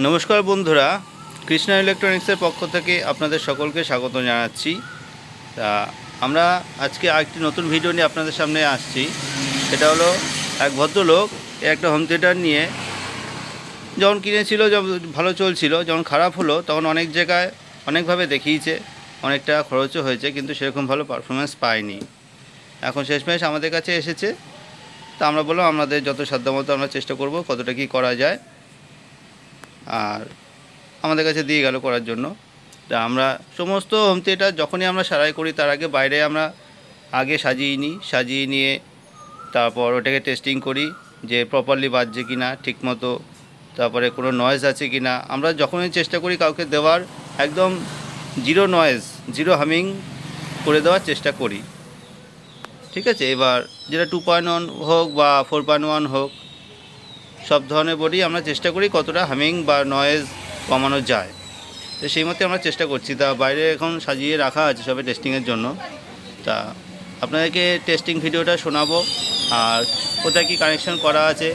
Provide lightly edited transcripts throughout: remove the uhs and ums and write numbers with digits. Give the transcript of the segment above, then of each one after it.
নমস্কার বন্ধুরা, কৃষ্ণা ইলেকট্রনিক্সের পক্ষ থেকে আপনাদের সকলকে স্বাগত জানাচ্ছি। তা আমরা আজকে আরেকটি নতুন ভিডিও নিয়ে আপনাদের সামনে আসছি। সেটা হলো এক ভদ্রলোক একটা হোম থিয়েটার নিয়ে যখন কিনেছিল, যখন ভালো চলছিল, যখন খারাপ হলো তখন অনেক জায়গায় অনেকভাবে দেখিয়েছে, অনেক টাকা খরচও হয়েছে, কিন্তু সেরকম ভালো পারফরমেন্স পায়নি। এখন শেষমেশ আমাদের কাছে এসেছে। তা আমরা বললাম আমাদের যত সাধ্যমতো আমরা চেষ্টা করব কতটা কী করা যায়, আর আমাদের কাছে দিয়ে গেল করার জন্য। তা আমরা সমস্ত হোম থিয়েটার যখনই আমরা সারাই করি তার আগে বাইরে আমরা আগে সাজিয়ে নিয়ে তারপর ওটাকে টেস্টিং করি যে প্রপারলি বাজছে কি না ঠিকমতো, তারপরে কোনো নয়েজ আছে কি না। আমরা যখনই চেষ্টা করি কাউকে দেওয়ার একদম জিরো নয়েজ, জিরো হামিং করে দেওয়ার চেষ্টা করি, ঠিক আছে। এবার যেটা 2.1 হোক বা 4.1 হোক, সব ধরনের বডি আমরা চেষ্টা করি কতটা হামিং বা নয়েজ কমানো যায়। তো সেই মতো আমরা চেষ্টা করছি। তা বাইরে এখন সাজিয়ে রাখা আছে সবে টেস্টিংয়ের জন্য। তা আপনাদেরকে টেস্টিং ভিডিওটা শোনাবো, আর কোথায় কী কানেকশন করা আছে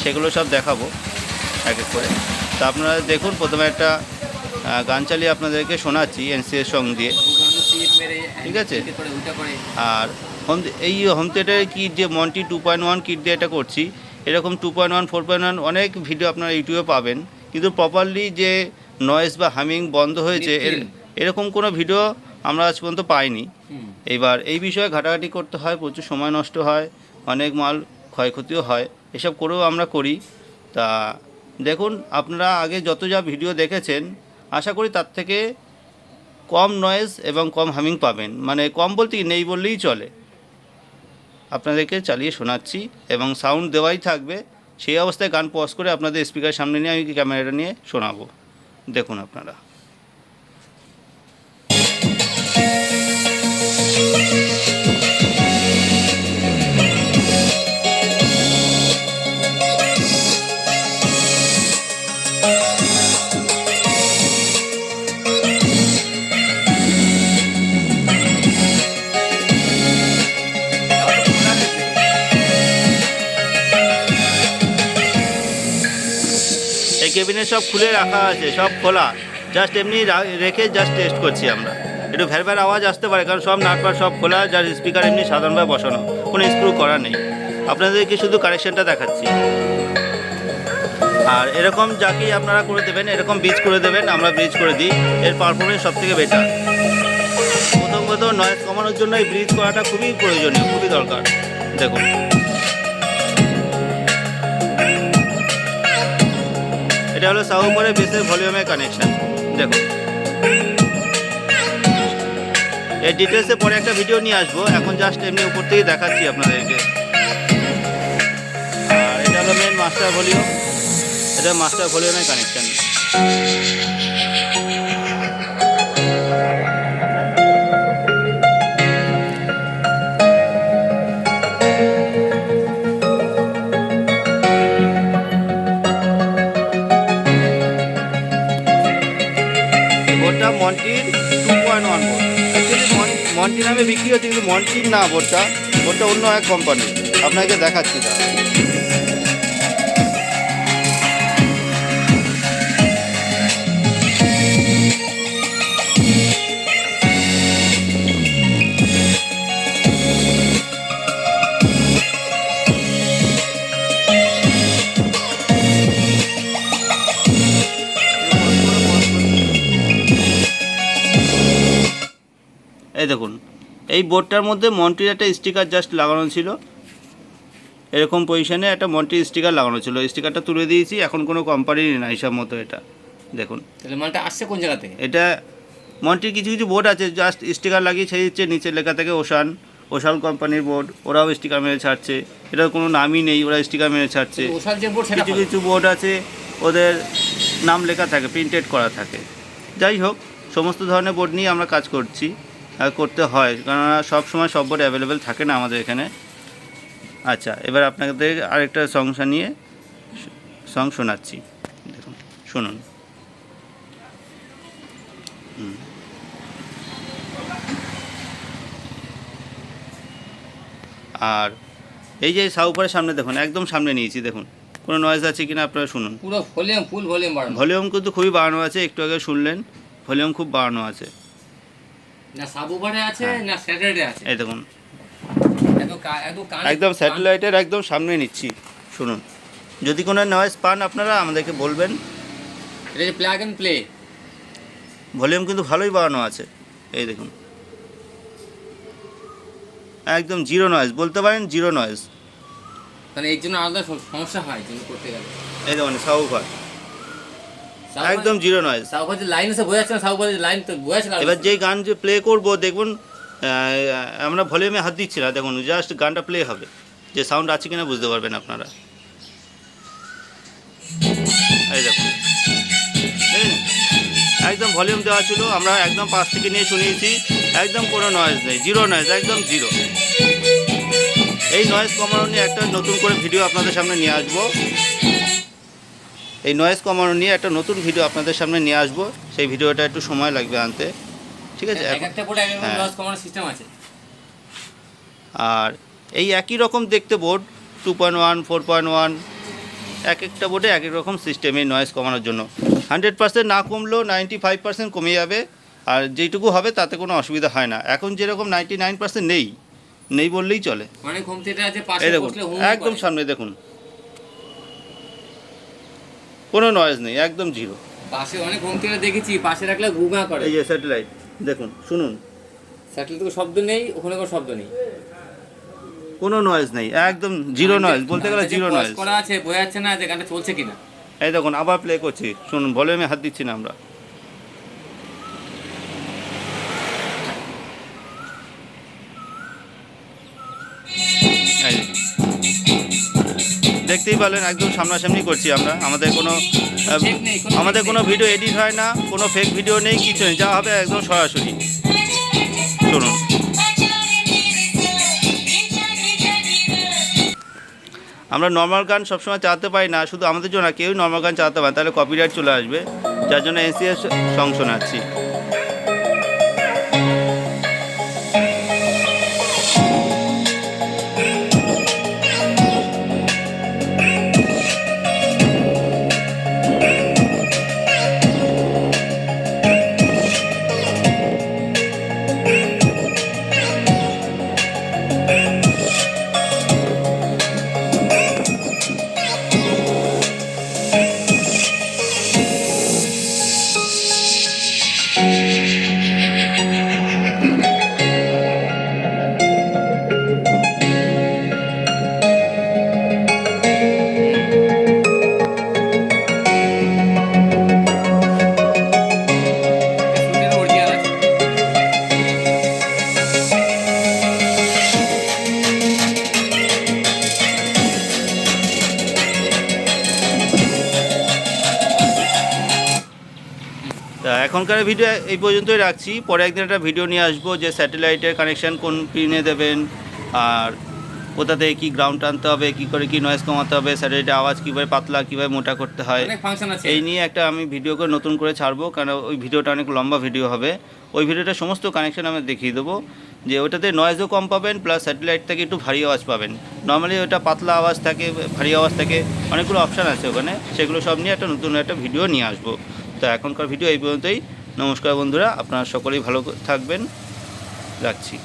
সেগুলো সব দেখাবো এক এক করে। তা আপনারা দেখুন, প্রথমে একটা গান চালিয়ে আপনাদেরকে শোনাচ্ছি এনসিএর সং দিয়ে, ঠিক আছে। আর এই হোম থিয়েটারের কিট যে মন্টি 2.1 কিট দিয়ে এটা করছি, এরকম 2.1, 4.1 অনেক ভিডিও আপনারা ইউটিউবে পাবেন, কিন্তু প্রপারলি যে নয়েজ বা হামিং বন্ধ হয়েছে এরকম কোনো ভিডিও আমরা আজ পর্যন্ত পাইনি। এবার এই বিষয়ে ঘাটাঘাটি করতে হয়, প্রচুর সময় নষ্ট হয়, অনেক মাল ক্ষয়ক্ষতিও হয়, এসব করেও আমরা করি। তা দেখুন, আপনারা আগে যত যা ভিডিও দেখেছেন আশা করি তার থেকে কম নয়েজ এবং কম হামিং পাবেন, মানে কম বলতে নেই বললেই চলে। আপনাদেরকে চালিয়ে শোনাচ্ছি এবং সাউন্ড দেওয়াই থাকবে। সেই অবস্থায় গান পজ করে আপনাদের স্পিকার সামনে নিয়ে আমি ক্যামেরাটা নিয়ে শোনাবো। দেখুন আপনারা। এই কেবিনে সব খুলে রাখা আছে, সব খোলা, জাস্ট এমনি রেখে জাস্ট টেস্ট করছি আমরা। একটু ভ্যার আওয়াজ আসতে পারে, কারণ সব নাটবার সব খোলা, যার স্পিকার এমনি সাধারণভাবে বসানো, কোনো স্ক্রু করা নেই। আপনাদেরকে শুধু কানেকশানটা দেখাচ্ছি। আর এরকম যাকেই আপনারা করে দেবেন, এরকম ব্রিজ করে দেবেন, আমরা ব্রিজ করে দিই, এর পারফরমেন্স সব থেকে বেটার। প্রথমত নয়েজ কমানোর জন্য এই ব্রিজ করাটা খুবই প্রয়োজনীয়, খুবই দরকার। দেখুন, এটা হলো সাউ উপরে বেসের ভলিউমের কানেকশান। দেখুন, এর ডিটেলসে পরে একটা ভিডিও নিয়ে আসবো, এখন জাস্ট এমনি উপর থেকে দেখাচ্ছি আপনাদেরকে। আর এটা হলো মেন মাস্টার ভলিউম, এটা মাস্টার ভলিউমের কানেকশান। বোর্ডটা মন্টির 2.1 বোর্ড। অ্যাকচুয়ালি মন্টি নামে বিক্রি হচ্ছে, কিন্তু মন্টির না, বোর্ডটা অন্য এক কোম্পানি। আপনাকে দেখাচ্ছি তা। এই দেখুন, এই বোর্ডটার মধ্যে মন্টির একটা স্টিকার জাস্ট লাগানো ছিল, এরকম পজিশনে একটা মন্টির স্টিকার লাগানো ছিল। স্টিকারটা তুলে দিয়েছি, এখন কোনো কোম্পানির না হিসাব মতো। এটা দেখুন, তাহলে মালটা আসছে কোন জায়গা থেকে? এটা মন্টির কিছু কিছু বোর্ড আছে জাস্ট স্টিকার লাগিয়ে ছেড়ে দিচ্ছে, নিচের লেখা থেকে ওশান কোম্পানির বোর্ড, ওরাও স্টিকার মেরে ছাড়ছে। এটার কোনো নামই নেই, ওরা স্টিকার মেরে ছাড়ছে। কিছু কিছু বোর্ড আছে ওদের নাম লেখা থাকে, প্রিন্টেড করা থাকে। যাই হোক, সমস্ত ধরনের বোর্ড নিয়ে আমরা কাজ করছি, করতে হয়, কেননা সব সময় সব বোর্ড অ্যাভেলেবেল থাকে না আমাদের এখানে। আচ্ছা, এবার আপনাদের আরেকটা সং শোনাচ্ছি, দেখুন, শুনুন। আর এই যে সাউপারের সামনে দেখুন, একদম সামনে নিয়েছি, দেখুন কোনো নয়েজ আছে কিনা আপনারা শুনুন। পুরো ভলিউম ফুল ভলিউম বাড়ানো। ভলিউম কিন্তু খুবই বাড়ানো আছে, একটু আগে শুনলেন ভলিউম খুব বাড়ানো আছে। না সাবউফারে আছে হ্যাঁ। না স্যাটেলাইটে আছে। এই দেখুন একদম একদম স্যাটেলাইটের একদম সামনে নিচ্ছি, শুনুন। যদি কোনো নয়েজ পান আপনারা আমাদেরকে বলবেন। এটা যে প্লাগ এন্ড প্লে। ভলিউম কিন্তু ভালোই বাড়ানো আছে, এই দেখুন একদম জিরো নয়েজ বলতে পারেন, জিরো নয়েজ। তাহলে এর জন্য আলাদা সমস্যা হয় যেন করতে গেলে। এই দেখুন সাবউফার একদম জিরো নয়েজ। সাবউফার যে লাইন আছে বোঝা যাচ্ছে না, সাবউফার যে লাইন তো বোঝা যাচ্ছে না। এবার যেই গান যে প্লে করব দেখুন, আমরা ভলিউমে হাত দিচ্ছি না, দেখুন জাস্ট গানটা প্লে হবে, যে সাউন্ড আছে কিনা বুঝতে পারবেন আপনারা। এই দেখুন দেখেছেন? একদম ভলিউম দেওয়া ছিল, আমরা একদম পাশ থেকে নিয়ে শুনিয়েছি, একদম কোনো নয়েজ নেই, জিরো নয়েজ, একদম জিরো। এই নয়েজ কমানো নিয়ে একটা নতুন করে ভিডিও আপনাদের সামনে নিয়ে আসবো। এই নয়েজ কমানো নিয়ে একটা নতুন ভিডিও আপনাদের সামনে নিয়ে আসবো। সেই ভিডিওটা একটু সময় লাগবে আনতে, ঠিক আছে? একটা বোর্ডে এক রকম হ্যাঁ। লস কমানোর সিস্টেম আছে। আর এই একই রকম দেখতে বোর্ড 2.1, 4.1 এক একটা বোর্ডে এক এক রকম সিস্টেম এই নয়েজ কমানোর জন্য। 100% না কমলেও 95% কমে যাবে, আর যেইটুকু হবে তাতে কোনো অসুবিধা হয় না। এখন যেরকম 99% নেই বললেই চলে। অনেক হোম থিয়েটার আছে পাশে এই দেখুন বসলে হুম একদম সামনে দেখুন কোনো নয়েজ নেই, একদম জিরো। পাশে অনেক হোম থিয়েটার দেখেছি পাশে রাখলে গুগা করে। এই যে স্যাটেলাইট দেখুন, শুনুন স্যাটেলাইট তো শব্দ নেই, ওখানে কোনো শব্দ নেই, কোনো নয়েজ নেই, একদম জিরো নয়েজ বলতে গেলে জিরো নয়েজ করা আছে বোঝা যাচ্ছে না যে গানটা চলছে কিনা। এই দেখুন আবার প্লে করছি, শুনুন ভলিউমে হাত দিচ্ছি না আমরা। এই যে, দেখতেই পারলেন একদম সামনাসামনি করছি আমরা। আমাদের কোনো ভিডিও এডিট হয় না, কোনো ফেক ভিডিও নেই, কিছু নেই, যা হবে একদম সরাসরি। শুনুন আমরা নর্মাল গান সবসময় চালাতে পারি না, শুধু আমাদের জন্য না, কেউই নর্মাল গান চালাতে পারে, তাহলে কপিরাইট চলে আসবে, যার জন্য এনসিএস সং শোনাচ্ছি। তা এখনকার ভিডিও এই পর্যন্তই রাখছি। পরে একদিন একটা ভিডিও নিয়ে আসবো যে স্যাটেলাইটের কানেকশান কোন পিনে দেবেন, আর কোথা থেকে কী গ্রাউন্ড টানতে হবে, কী করে কী নয়েজ কমাতে হবে, স্যাটেলাইটের আওয়াজ কীভাবে পাতলা কীভাবে মোটা করতে হয়, অনেক ফাংশন আছে। এই নিয়ে একটা আমি ভিডিও করে নতুন করে ছাড়বো, কারণ ওই ভিডিওটা অনেক লম্বা ভিডিও হবে। ওই ভিডিওটা সমস্ত কানেকশান আমি দেখিয়ে দেবো, যে ওটাতে নয়েজও কম পাবেন, প্লাস স্যাটেলাইট থেকে একটু ভারী আওয়াজ পাবেন। নর্মালি ওটা পাতলা আওয়াজ থাকে, ভারী আওয়াজ থাকে, অনেকগুলো অপশান আছে ওখানে, সেগুলো সব নিয়ে একটা নতুন একটা ভিডিও নিয়ে আসবো। তো এখনকার ভিডিও এই পর্যন্তই। নমস্কার বন্ধুরা, আপনারা সকলেই ভালো থাকবেন, রাখছি।